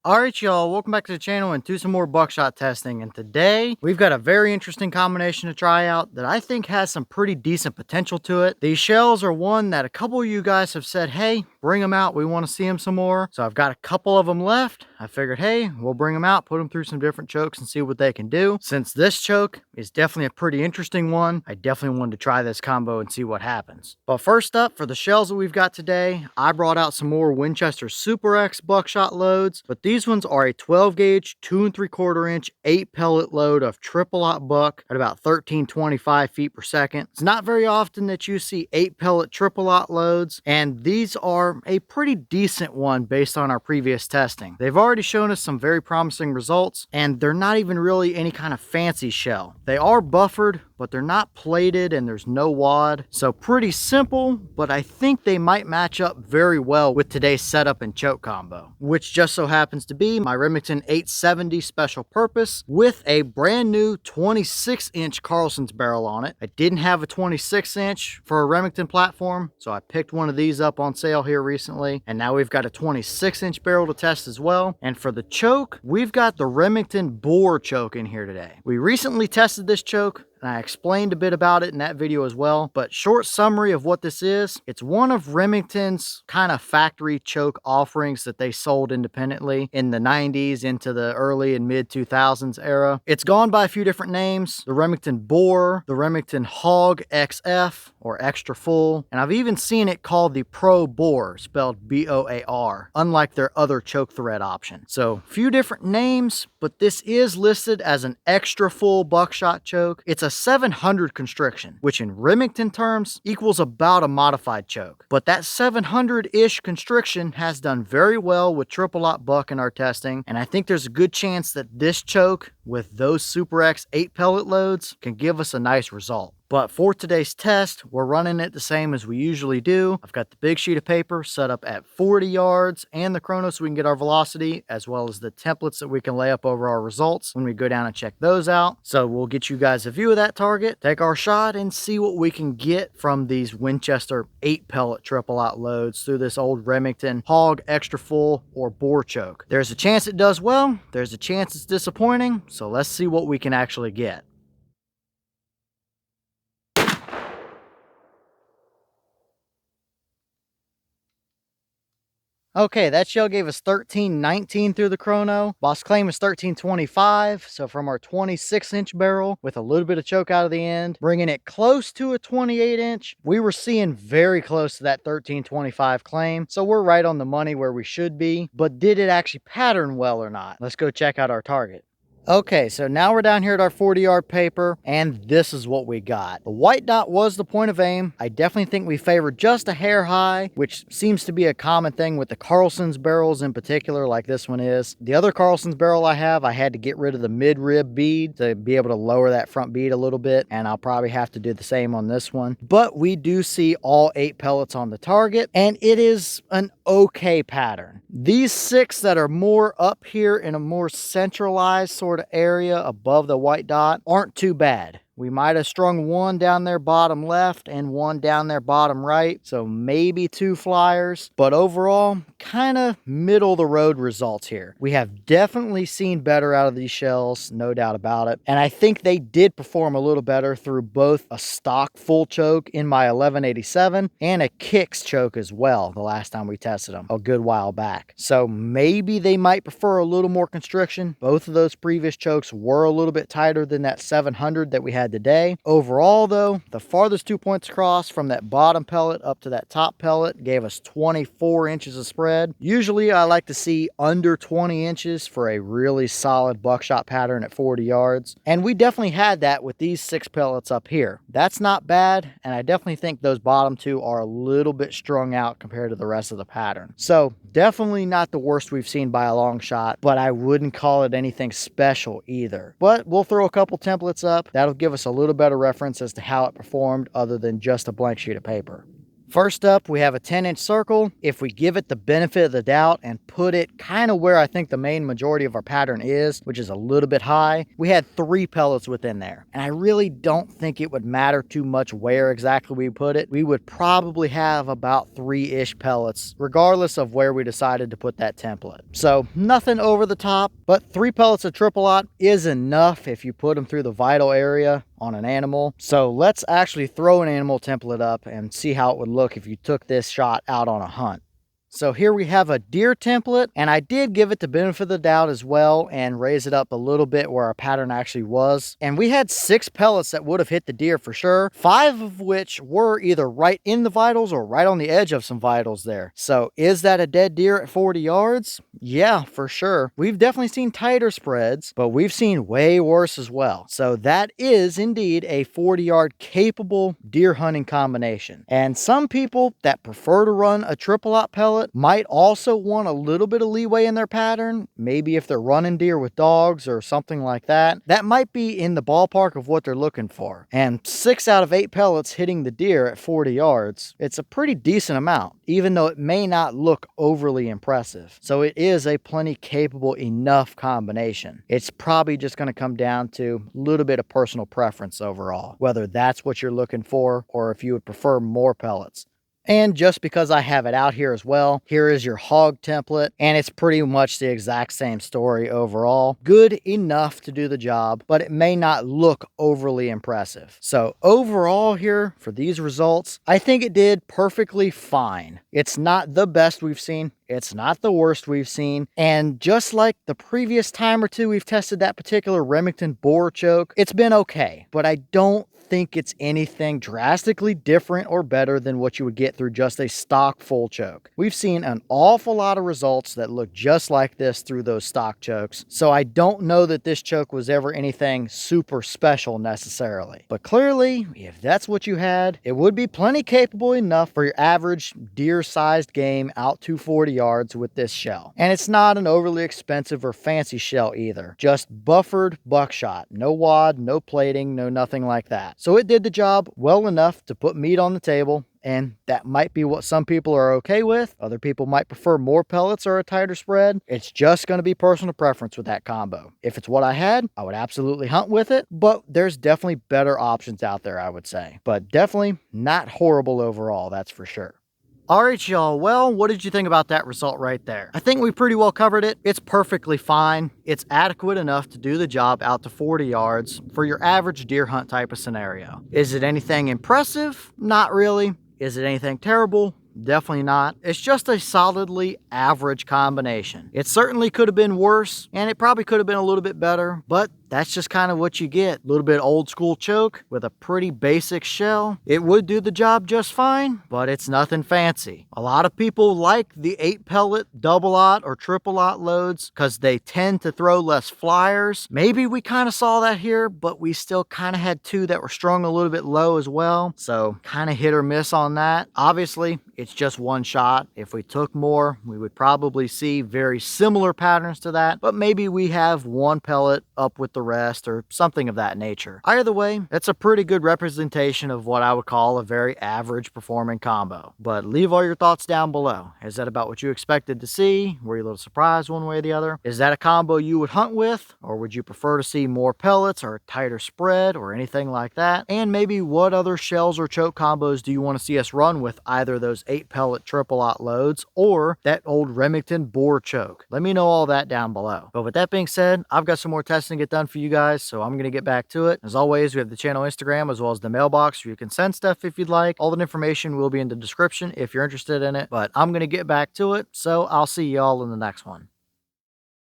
Alright y'all, welcome back to the channel and do some more buckshot testing. And today, we've got a very interesting combination to try out that I think has some pretty decent potential to it. These shells are one that a couple of you guys have said, hey, bring them out, we want to see them some more. So I've got a couple of them left. I figured, hey, we'll bring them out, put them through some different chokes and see what they can do. Since this choke is definitely a pretty interesting one, I definitely wanted to try this combo and see what happens. But first up, for the shells that we've got today, I brought out some more Winchester Super X buckshot loads, but these ones are a 12 gauge, 2 3/4 inch, 8 pellet load of triple aught buck at about 1325 feet per second. It's not very often that you see 8 pellet triple aught loads, and these are a pretty decent one based on our previous testing. They've already shown us some very promising results, and they're not even really any kind of fancy shell. They are buffered, but they're not plated and there's no wad. So pretty simple, but I think they might match up very well with today's setup and choke combo, which just so happens to be my Remington 870 special purpose with a brand new 26-inch Carlson's barrel on it. I didn't have a 26-inch for a Remington platform, so I picked one of these up on sale here recently, and now we've got a 26-inch barrel to test as well. And for the choke, we've got the Remington Boar choke in here today. We recently tested this choke, and I explained a bit about it in that video as well, but short summary of what this is, it's one of Remington's kind of factory choke offerings that they sold independently in the 90s into the early and mid 2000s era. It's gone by a few different names: the Remington Boar, the Remington Hog XF or Extra Full, and I've even seen it called the Pro Boar, spelled B-O-A-R, unlike their other choke thread option. So few different names, but this is listed as an extra full buckshot choke. It's a 700 constriction, which in Remington terms equals about a modified choke. But that 700-ish constriction has done very well with triple aught buck in our testing, and I think there's a good chance that this choke with those Super X 8 pellet loads can give us a nice result. But for today's test, we're running it the same as we usually do. I've got the big sheet of paper set up at 40 yards and the chrono so we can get our velocity, as well as the templates that we can lay up over our results when we go down and check those out. So we'll get you guys a view of that target, take our shot, and see what we can get from these Winchester 8 pellet triple aught loads through this old Remington Hog, Extra Full, or Boar choke. There's a chance it does well, there's a chance it's disappointing, so let's see what we can actually get. Okay, that shell gave us 1319 through the chrono. Boss claim is 1325. So from our 26-inch barrel with a little bit of choke out of the end, bringing it close to a 28-inch, we were seeing very close to that 1325 claim. So we're right on the money where we should be. But did it actually pattern well or not? Let's go check out our target. Okay, so now we're down here at our 40-yard paper, and this is what we got. The white dot was the point of aim. I definitely think we favored just a hair high, which seems to be a common thing with the Carlson's barrels in particular, like this one is. The other Carlson's barrel I have, I had to get rid of the mid-rib bead to be able to lower that front bead a little bit, and I'll probably have to do the same on this one. But we do see all 8 pellets on the target, and it is an okay pattern. These 6 that are more up here in a more centralized sort of area above the white dot aren't too bad. We might have strung one down there bottom left and one down there bottom right, so maybe 2 flyers, but overall kind of middle of the road results here. We have definitely seen better out of these shells, no doubt about it, and I think they did perform a little better through both a stock full choke in my 1187 and a kicks choke as well the last time we tested them a good while back. So maybe they might prefer a little more constriction. Both of those previous chokes were a little bit tighter than that 700 that we had today. Overall though, the farthest 2 points across from that bottom pellet up to that top pellet gave us 24 inches of spread. Usually I like to see under 20 inches for a really solid buckshot pattern at 40 yards. And we definitely had that with these 6 pellets up here. That's not bad, and I definitely think those bottom 2 are a little bit strung out compared to the rest of the pattern. So definitely not the worst we've seen by a long shot, but I wouldn't call it anything special either. But we'll throw a couple templates up. That'll give us a little better reference as to how it performed other than just a blank sheet of paper. First up, we have a 10-inch circle. If we give it the benefit of the doubt and put it kind of where I think the main majority of our pattern is, which is a little bit high, we had 3 pellets within there. And I really don't think it would matter too much where exactly we put it. We would probably have about 3-ish pellets, regardless of where we decided to put that template. So nothing over the top, but 3 pellets of triple aught is enough if you put them through the vital area on an animal. So let's actually throw an animal template up and see how it would look if you took this shot out on a hunt. So here we have a deer template, and I did give it the benefit of the doubt as well and raise it up a little bit where our pattern actually was. And we had 6 pellets that would have hit the deer for sure, 5 of which were either right in the vitals or right on the edge of some vitals there. So is that a dead deer at 40 yards? Yeah, for sure. We've definitely seen tighter spreads, but we've seen way worse as well. So that is indeed a 40-yard capable deer hunting combination. And some people that prefer to run a triple aught pellet might also want a little bit of leeway in their pattern. Maybe if they're running deer with dogs or something like that, that might be in the ballpark of what they're looking for. And 6 out of 8 pellets hitting the deer at 40 yards, it's a pretty decent amount, even though it may not look overly impressive. So it is a plenty capable enough combination. It's probably just going to come down to a little bit of personal preference overall, whether that's what you're looking for or if you would prefer more pellets. And just because I have it out here as well, here is your hog template, and it's pretty much the exact same story overall. Good enough to do the job, but it may not look overly impressive. So overall here, for these results, I think it did perfectly fine. It's not the best we've seen. It's not the worst we've seen. And just like the previous time or two we've tested that particular Remington Boar choke, it's been okay. But I don't think it's anything drastically different or better than what you would get through just a stock full choke. We've seen an awful lot of results that look just like this through those stock chokes, so I don't know that this choke was ever anything super special necessarily. But clearly, if that's what you had, it would be plenty capable enough for your average deer-sized game out to 40 yards with this shell. And it's not an overly expensive or fancy shell either, just buffered buckshot. No wad, no plating, no nothing like that. So it did the job well enough to put meat on the table, and that might be what some people are okay with. Other people might prefer more pellets or a tighter spread. It's just going to be personal preference with that combo. If it's what I had, I would absolutely hunt with it, but there's definitely better options out there, I would say. But definitely not horrible overall, that's for sure. Alright y'all, well, what did you think about that result right there? I think we pretty well covered it. It's perfectly fine. It's adequate enough to do the job out to 40 yards for your average deer hunt type of scenario. Is it anything impressive? Not really. Is it anything terrible? Definitely not. It's just a solidly average combination. It certainly could have been worse, and it probably could have been a little bit better, but that's just kind of what you get. A little bit old school choke with a pretty basic shell. It would do the job just fine, but it's nothing fancy. A lot of people like the 8 pellet double aught or triple aught loads because they tend to throw less flyers. Maybe we kind of saw that here, but we still kind of had 2 that were strung a little bit low as well. So kind of hit or miss on that. Obviously, it's just one shot. If we took more, we would probably see very similar patterns to that, but maybe we have 1 pellet up with the rest or something of that nature. Either way, that's a pretty good representation of what I would call a very average performing combo. But leave all your thoughts down below. Is that about what you expected to see? Were you a little surprised one way or the other? Is that a combo you would hunt with? Or would you prefer to see more pellets or a tighter spread or anything like that? And maybe what other shells or choke combos do you want to see us run with either those 8 pellet triple aught loads or that old Remington Boar choke? Let me know all that down below. But with that being said, I've got some more testing to get done for you guys, so I'm going to get back to it. As always, we have the channel Instagram as well as the mailbox where you can send stuff if you'd like. All the information will be in the description if you're interested in it, but I'm going to get back to it, so I'll see y'all in the next one.